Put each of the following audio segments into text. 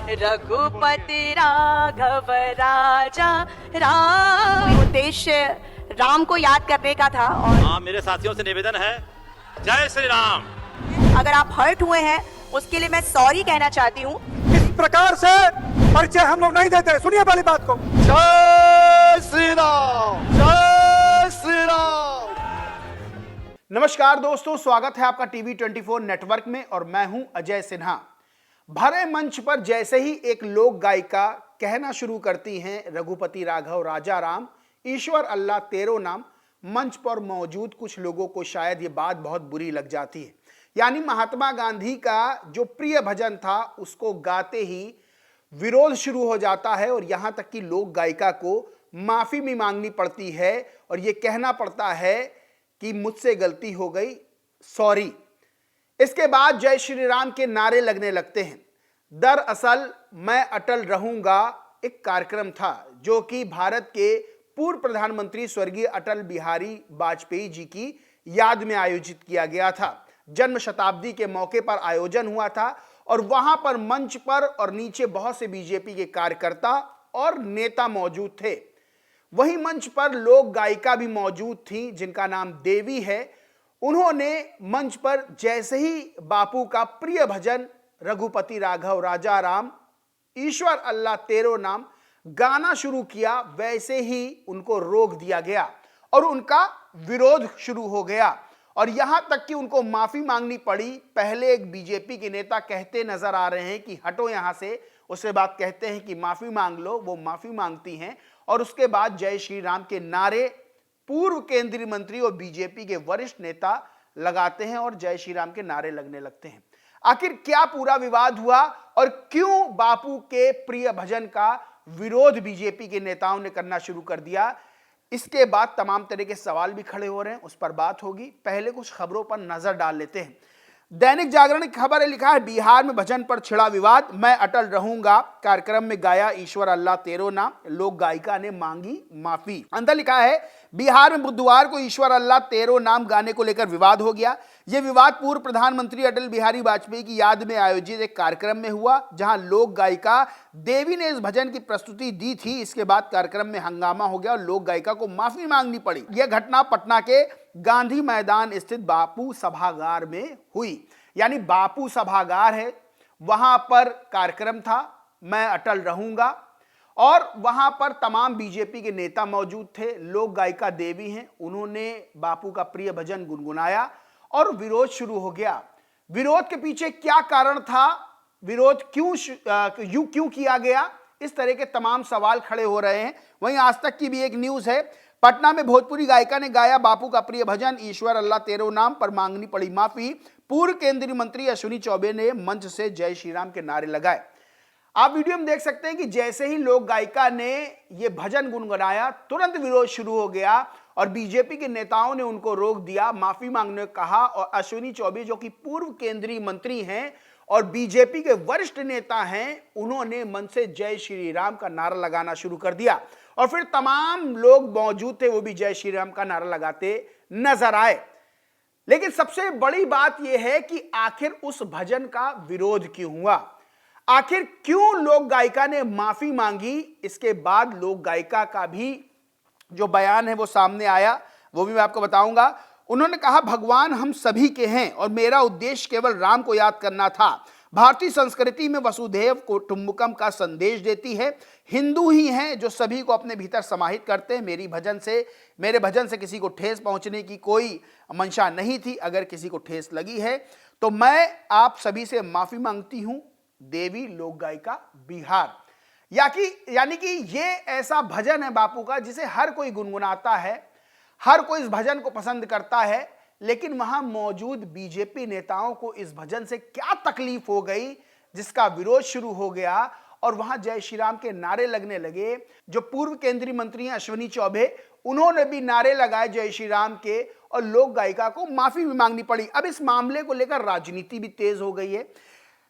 रघुपति राघव राजा राम। उद्देश्य राम को याद करने का था। और हाँ, मेरे साथियों से निवेदन है, जय श्री राम। अगर आप हर्ट हुए हैं उसके लिए मैं सॉरी कहना चाहती हूँ। इस प्रकार से परिचय हम लोग नहीं देते। सुनिए पहली बात को। जय श्री राम, जय श्री राम। नमस्कार दोस्तों, स्वागत है आपका टीवी 24 नेटवर्क में और मैं हूं अजय सिन्हा। भरे मंच पर जैसे ही एक लोक गायिका कहना शुरू करती हैं रघुपति राघव राजा राम, ईश्वर अल्लाह तेरो नाम, मंच पर मौजूद कुछ लोगों को शायद ये बात बहुत बुरी लग जाती है। यानी महात्मा गांधी का जो प्रिय भजन था उसको गाते ही विरोध शुरू हो जाता है और यहां तक कि लोक गायिका को माफी भी मांगनी पड़ती है और ये कहना पड़ता है कि मुझसे गलती हो गई, सॉरी। इसके बाद जय श्री राम के नारे लगने लगते हैं। दरअसल मैं अटल रहूंगा एक कार्यक्रम था जो कि भारत के पूर्व प्रधानमंत्री स्वर्गीय अटल बिहारी वाजपेयी जी की याद में आयोजित किया गया था। जन्म शताब्दी के मौके पर आयोजन हुआ था और वहां पर मंच पर और नीचे बहुत से बीजेपी के कार्यकर्ता और नेता मौजूद थे। वहीं मंच पर लोक गायिका भी मौजूद थी जिनका नाम देवी है। उन्होंने मंच पर जैसे ही बापू का प्रिय भजन रघुपति राघव राजा राम, ईश्वर अल्लाह तेरो नाम गाना शुरू किया, वैसे ही उनको रोक दिया गया और उनका विरोध शुरू हो गया और यहां तक कि उनको माफी मांगनी पड़ी। पहले एक बीजेपी के नेता कहते नजर आ रहे हैं कि हटो यहां से, उसके बाद कहते हैं कि माफी मांग लो, वो माफी मांगती हैं और उसके बाद जय श्री राम के नारे पूर्व केंद्रीय मंत्री और बीजेपी के वरिष्ठ नेता लगाते हैं और जय श्री राम के नारे लगने लगते हैं। आखिर क्या पूरा विवाद हुआ और क्यों बापू के प्रिय भजन का विरोध बीजेपी के नेताओं ने करना शुरू कर दिया, इसके बाद तमाम तरह के सवाल भी खड़े हो रहे हैं, उस पर बात होगी। पहले कुछ खबरों पर नजर डाल लेते हैं। दैनिक जागरण की खबर है, लिखा है बिहार में भजन पर छिड़ा विवाद, मैं अटल रहूंगा कार्यक्रम में गाया ईश्वर अल्लाह तेरो नाम, लोक गायिका ने मांगी माफी। अंदर लिखा है बिहार में बुधवार को ईश्वर अल्लाह तेरो नाम गाने को लेकर विवाद हो गया। यह विवाद पूर्व प्रधानमंत्री अटल बिहारी वाजपेयी की याद में आयोजित एक कार्यक्रम में हुआ जहां लोक गायिका देवी ने इस भजन की प्रस्तुति दी थी। इसके बाद कार्यक्रम में हंगामा हो गया और लोक गायिका को माफी मांगनी पड़ी। यह घटना पटना के गांधी मैदान स्थित बापू सभागार में हुई। यानी बापू सभागार है, वहां पर कार्यक्रम था मैं अटल रहूंगा और वहां पर तमाम बीजेपी के नेता मौजूद थे। लोक गायिका देवी हैं, उन्होंने बापू का प्रिय भजन गुनगुनाया और विरोध शुरू हो गया। विरोध के पीछे क्या कारण था, विरोध क्यों किया गया, इस तरह के तमाम सवाल खड़े हो रहे हैं। वहीं आज तक की भी एक न्यूज है, पटना में भोजपुरी गायिका ने गाया बापू का प्रिय भजन ईश्वर अल्लाह तेरो नाम, पर मांगनी पड़ी माफी। पूर्व केंद्रीय मंत्री अश्विनी चौबे ने मंच से जय श्री राम के नारे लगाए। आप वीडियो में देख सकते हैं कि जैसे ही लोक गायिका ने यह भजन गुनगुनाया तुरंत विरोध शुरू हो गया और बीजेपी के नेताओं ने उनको रोक दिया, माफी मांगने को कहा और अश्विनी चौबे जो कि पूर्व केंद्रीय मंत्री हैं और बीजेपी के वरिष्ठ नेता हैं, उन्होंने मंच से जय श्री राम का नारा लगाना शुरू कर दिया और फिर तमाम लोग मौजूद थे वो भी जय श्री राम का नारा लगाते नजर आए। लेकिन सबसे बड़ी बात यह है कि आखिर उस भजन का विरोध क्यों हुआ, आखिर क्यों लोक गायिका ने माफी मांगी। इसके बाद लोक गायिका का भी जो बयान है वो सामने आया, वो भी मैं आपको बताऊंगा। उन्होंने कहा भगवान हम सभी के हैं और मेरा उद्देश्य केवल राम को याद करना था। भारतीय संस्कृति में वसुधैव कुटुंबकम का संदेश देती है। हिंदू ही हैं जो सभी को अपने भीतर समाहित करते हैं। मेरे भजन से किसी को ठेस पहुंचने की कोई मंशा नहीं थी। अगर किसी को ठेस लगी है तो मैं आप सभी से माफी मांगती हूं। देवी लोक गायिका बिहार। यानी कि ये ऐसा भजन है बापू का जिसे हर कोई गुनगुनाता है, हर कोई इस भजन को पसंद करता है। लेकिन वहां मौजूद बीजेपी नेताओं को इस भजन से क्या तकलीफ हो गई जिसका विरोध शुरू हो गया और वहां जय श्री राम के नारे लगने लगे। जो पूर्व केंद्रीय मंत्री हैं अश्विनी चौबे, उन्होंने भी नारे लगाए जय श्री राम के और लोक गायिका को माफी भी मांगनी पड़ी। अब इस मामले को लेकर राजनीति भी तेज हो गई है।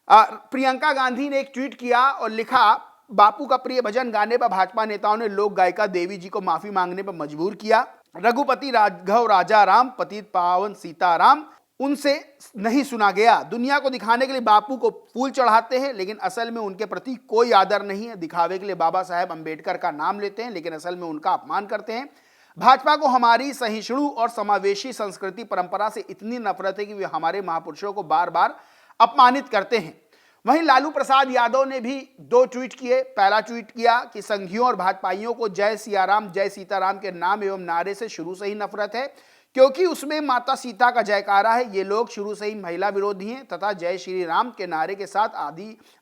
प्रियंका गांधी ने एक ट्वीट किया और लिखा बापू का प्रिय भजन गाने पर भाजपा नेताओं ने लोक गायिका देवी जी को माफी मांगने पर मजबूर किया। रघुपति राघव राजा राम, पतित पावन सीताराम, उनसे नहीं सुना गया। दुनिया को दिखाने के लिए बापू को फूल चढ़ाते हैं, लेकिन असल में उनके प्रति कोई आदर नहीं है। दिखावे के लिए बाबा साहेब अंबेडकर का नाम लेते हैं, लेकिन असल में उनका अपमान करते हैं। भाजपा को हमारी सहिष्णु और समावेशी संस्कृति परंपरा से इतनी नफरत है कि वे हमारे महापुरुषों को बार बार अपमानित करते हैं। वहीं लालू प्रसाद यादव ने भी 2 ट्वीट किए। पहला ट्वीट किया कि संघियों और भाजपाइयों को जय सियाराम जय सीताराम के नाम एवं नारे से शुरू से ही नफरत है, क्योंकि उसमें माता सीता का जयकारा है। ये लोग शुरू से ही महिला विरोधी हैं तथा जय श्री राम के नारे के साथ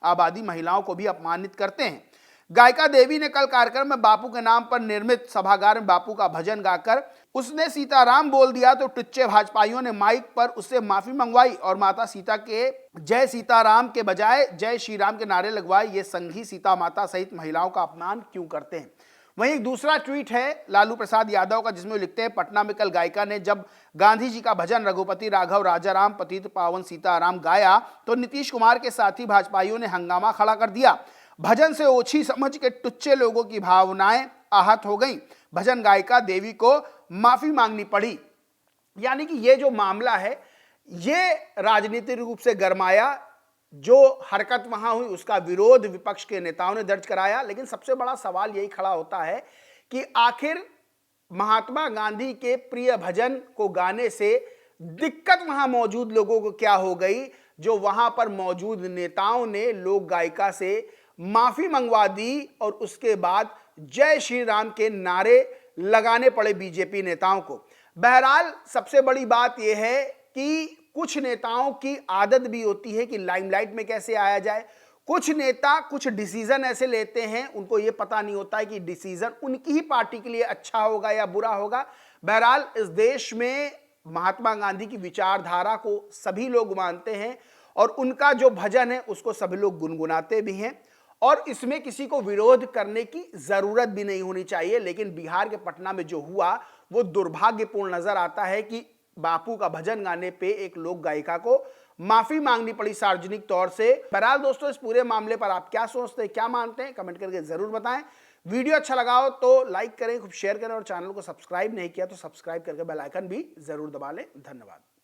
आबादी महिलाओं को भी अपमानित करते हैं। गायिका देवी ने कल कार्यक्रम में बापू के नाम पर निर्मित सभागार में बापू का भजन गाकर उसने सीताराम बोल दिया तो टुच्चे भाजपाइयों ने माइक पर उससे माफी मंगवाई और माता सीता के जय सीताराम के बजाय जय श्री राम के नारे लगवाए। ये संघी सीता माता सहित महिलाओं का अपमान क्यों करते हैं। वहीं एक दूसरा ट्वीट है लालू प्रसाद यादव का, जिसमें लिखते हैं, पटना में कल गायिका ने जब गांधी जी का भजन रघुपति राघव राजा राम पतित पावन सीताराम गाया तो नीतीश कुमार के साथी भाजपाइयों ने हंगामा खड़ा कर दिया। भजन से ओछी समझ के टुच्चे लोगों की भावनाएं आहत हो गईं। भजन गायिका देवी को माफी मांगनी पड़ी। यानी कि ये जो मामला है ये राजनीतिक रूप से गरमाया। जो हरकत वहां हुई उसका विरोध विपक्ष के नेताओं ने दर्ज कराया, लेकिन सबसे बड़ा सवाल यही खड़ा होता है कि आखिर महात्मा गांधी के प्रिय भजन को गाने से दिक्कत वहां मौजूद लोगों को क्या हो गई, जो वहां पर मौजूद नेताओं ने लोक गायिका से माफी मंगवा दी और उसके बाद जय श्री राम के नारे लगाने पड़े बीजेपी नेताओं को। बहरहाल सबसे बड़ी बात यह है कि कुछ नेताओं की आदत भी होती है कि लाइमलाइट में कैसे आया जाए। कुछ नेता कुछ डिसीजन ऐसे लेते हैं, उनको यह पता नहीं होता है कि डिसीजन उनकी ही पार्टी के लिए अच्छा होगा या बुरा होगा। बहरहाल इस देश में महात्मा गांधी की विचारधारा को सभी लोग मानते हैं और उनका जो भजन है उसको सभी लोग गुनगुनाते भी हैं और इसमें किसी को विरोध करने की जरूरत भी नहीं होनी चाहिए। लेकिन बिहार के पटना में जो हुआ वो दुर्भाग्यपूर्ण नजर आता है कि बापू का भजन गाने पे एक लोक गायिका को माफी मांगनी पड़ी सार्वजनिक तौर से। बहरहाल दोस्तों, इस पूरे मामले पर आप क्या सोचते हैं, क्या मानते हैं, कमेंट करके जरूर बताएं। वीडियो अच्छा लगा हो तो लाइक करें, खूब शेयर करें और चैनल को सब्सक्राइब नहीं किया तो सब्सक्राइब करके बेल आइकन भी जरूर दबा लें। धन्यवाद।